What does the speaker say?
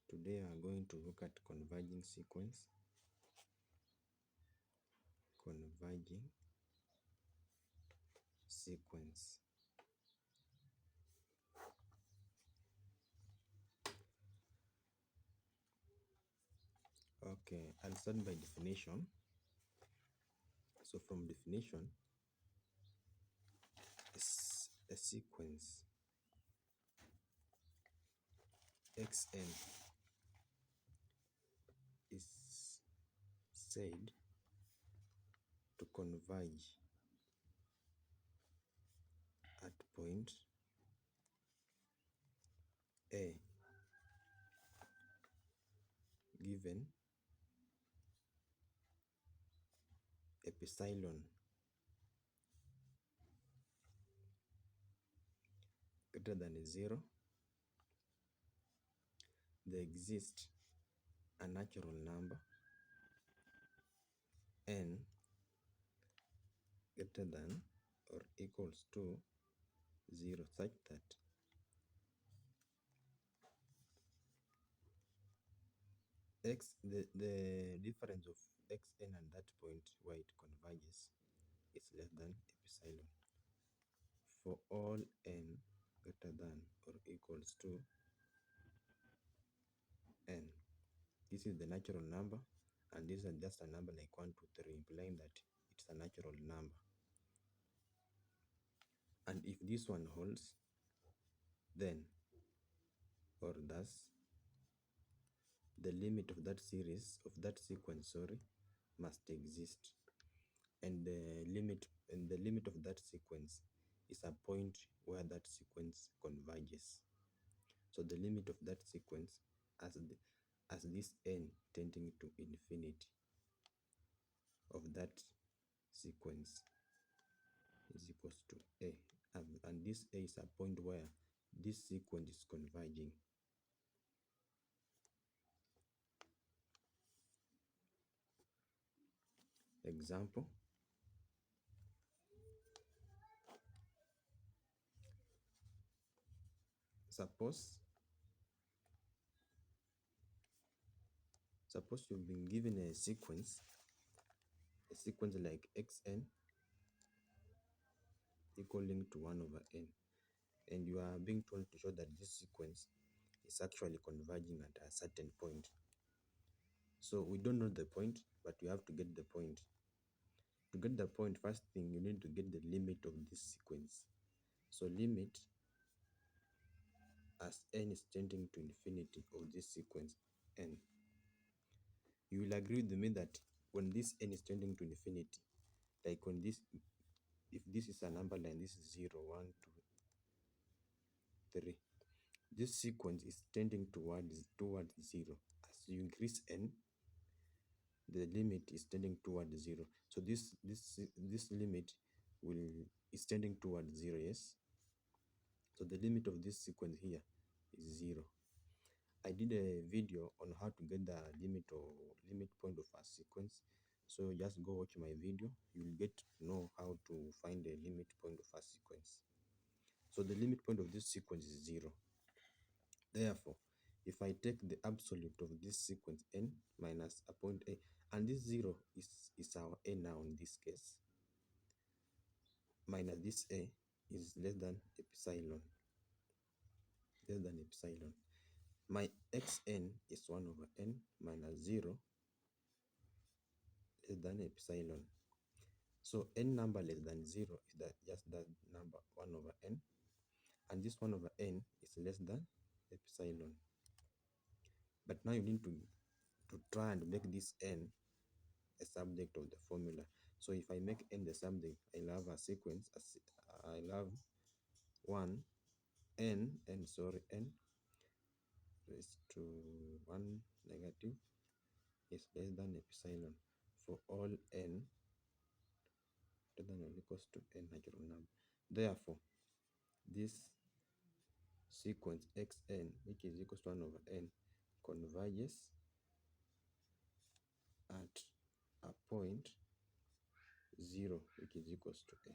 Today we are going to look at converging sequence. Converging sequence. Okay, I'll start by definition. So from definition, a sequence xn is said to converge at point A given epsilon greater than 0. There exists a natural number n greater than or equals to 0 such that the difference of xn and that point where it converges is less than epsilon for all n greater than or equals to n. This is the natural number, and this is just a number like 1, 2, 3, implying that it's a natural number. And if this one holds, then or thus the limit of that series of that sequence must exist, and the limit of that sequence is a point where that sequence converges. So the limit of that sequence as this n tending to infinity of that sequence is equals to a, and this a is a point where this sequence is converging. Example, suppose you've been given a sequence like xn equaling to 1 over n, and you are being told to show that this sequence is actually converging at a certain point. So we don't know the point, but we have to get the point. To get the point, first thing you need to get the limit of this sequence. So limit as n is tending to infinity of this sequence n. You will agree with me that when this n is tending to infinity, like when this, if this is a number line, this is 0, 1, 2, 3. This sequence is tending towards 0. As you increase n, the limit is tending towards 0. So this limit is tending towards 0, yes? So the limit of this sequence here is 0. I did a video on how to get the limit point of a sequence. So just go watch my video. You will get to know how to find the limit point of a sequence. So the limit point of this sequence is 0. Therefore, if I take the absolute of this sequence n minus a point a, and this 0 is our a now in this case, minus this a is less than epsilon. My xn is 1 over n minus 0 less than epsilon. So n number less than 0 is just that number 1 over n, and this 1 over n is less than epsilon. But now you need to try and make this n a subject of the formula. So if I make n the subject, I'll have a sequence, I'll have 1 n raised to 1 negative is less than epsilon for all n greater than or equals to n natural number. Therefore, this sequence xn, which is equals to 1 over n, converges at a point 0, which is equals to a.